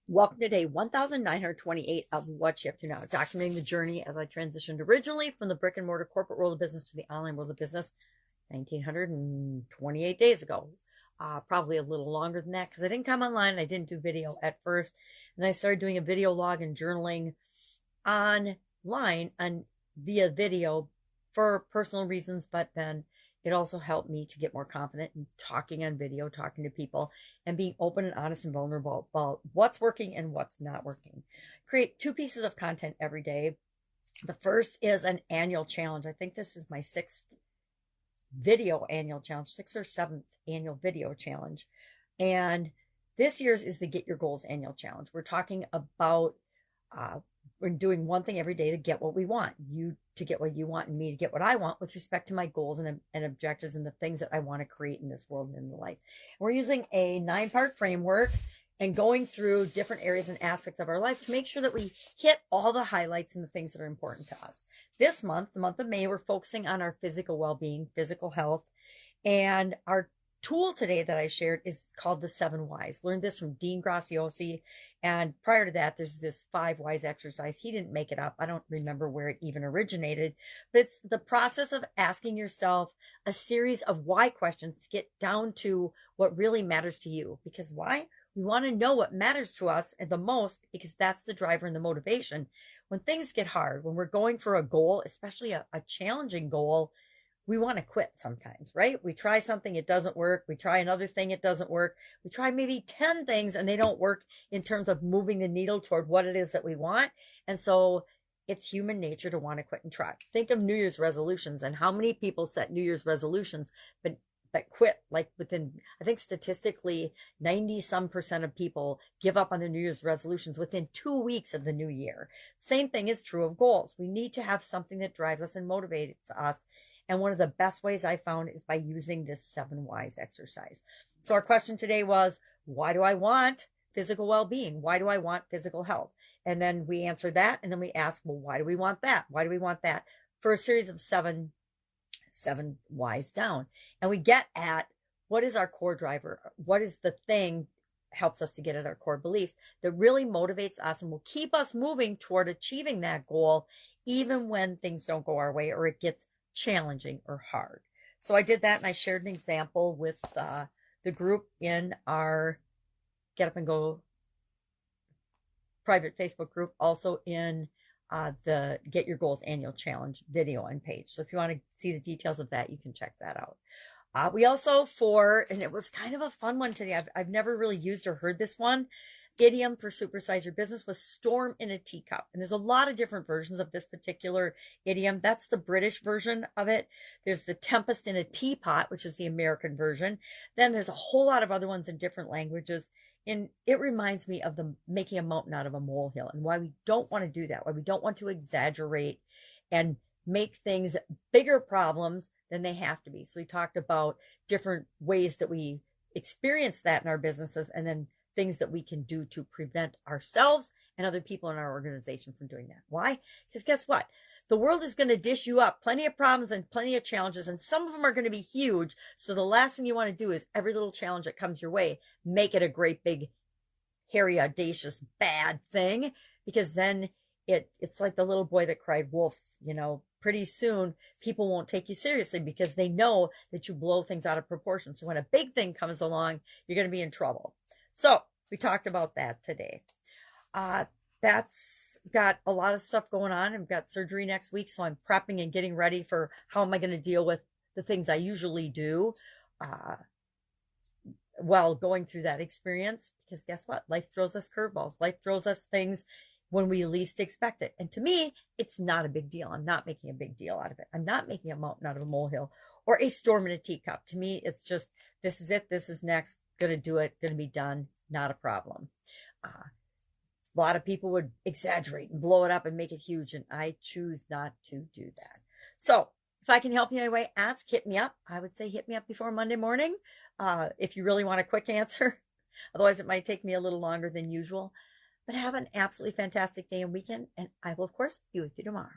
Welcome to day 1928 of What You Have to Know, documenting the journey as I transitioned originally from the brick and mortar corporate world of business to the online world of business 1928 days ago. Probably a little longer than that because I didn't come online and I didn't do video at first. And I started doing a video log and journaling online and via video for personal reasons, but then it also helped me to get more confident in talking on video, talking to people, and being open and honest and vulnerable about what's working and what's not working. Create 2 pieces of content every day. The first is an annual challenge. I think this is my 6th video annual challenge, 6th or 7th annual video challenge. And this year's is the Get Your Goals annual challenge. We're talking about we're doing one thing every day to get what we want, you to get what you want, and me to get what I want with respect to my goals and objectives and the things that I want to create in this world and in the life. And we're using a 9-part framework and going through different areas and aspects of our life to make sure that we hit all the highlights and the things that are important to us. This month, the month of May, we're focusing on our physical well-being, physical health, and our tool today that I shared is called the 7 Whys. Learned this from Dean Graziosi. And prior to that, there's this 5 Whys exercise. He didn't make it up. I don't remember where it even originated, but it's the process of asking yourself a series of why questions to get down to what really matters to you. Because why? We want to know what matters to us the most, because that's the driver and the motivation. When things get hard, when we're going for a goal, especially a challenging goal, we want to quit sometimes, right? We try something, it doesn't work. We try another thing, it doesn't work. We try maybe 10 things and they don't work in terms of moving the needle toward what it is that we want. And so it's human nature to want to quit and try. Think of New Year's resolutions and how many people set New Year's resolutions, but quit like within, I think statistically 90% of people give up on their New Year's resolutions within 2 weeks of the new year. Same thing is true of goals. We need to have something that drives us and motivates us. And one of the best ways I found is by using this 7 Whys exercise. So our question today was, why do I want physical well-being? Why do I want physical health? And then we answer that. And then we ask, well, why do we want that? Why do we want that? For a series of 7 Whys down. And we get at what is our core driver? What is the thing helps us to get at our core beliefs that really motivates us and will keep us moving toward achieving that goal, even when things don't go our way or it gets challenging or hard. So I did that and I shared an example with the group in our Get Up and Go private Facebook group, also in the Get Your Goals annual challenge video and page. So if you want to see the details of that, you can check that out. We also and it was kind of a fun one today. I've never really used or heard this one. Idiom for supersize your business was storm in a teacup. And there's a lot of different versions of this particular idiom. That's the British version of it. There's the tempest in a teapot, which is the American version. Then there's a whole lot of other ones in different languages. And it reminds me of the making a mountain out of a molehill and why we don't want to do that, why we don't want to exaggerate and make things bigger problems than they have to be. So we talked about different ways that we experience that in our businesses and then things that we can do to prevent ourselves and other people in our organization from doing that. Why? Because guess what? The world is going to dish you up plenty of problems and plenty of challenges, and some of them are going to be huge. So the last thing you want to do is every little challenge that comes your way, make it a great big, hairy, audacious, bad thing, because then it's like the little boy that cried wolf. Pretty soon people won't take you seriously because they know that you blow things out of proportion. So when a big thing comes along, you're going to be in trouble. So we talked about that today. That's got a lot of stuff going on. I've got surgery next week, so I'm prepping and getting ready for how am I going to deal with the things I usually do while going through that experience. Because guess what? Life throws us curveballs. Life throws us things when we least expect it. And to me, it's not a big deal. I'm not making a big deal out of it. I'm not making a mountain out of a molehill or a storm in a teacup. To me, it's just, this is it. This is next. Going to do it. Going to be done. Not a problem. A lot of people would exaggerate and blow it up and make it huge. And I choose not to do that. So if I can help you in any way, hit me up. I would say hit me up before Monday morning. If you really want a quick answer. Otherwise, it might take me a little longer than usual. But have an absolutely fantastic day and weekend. And I will, of course, be with you tomorrow.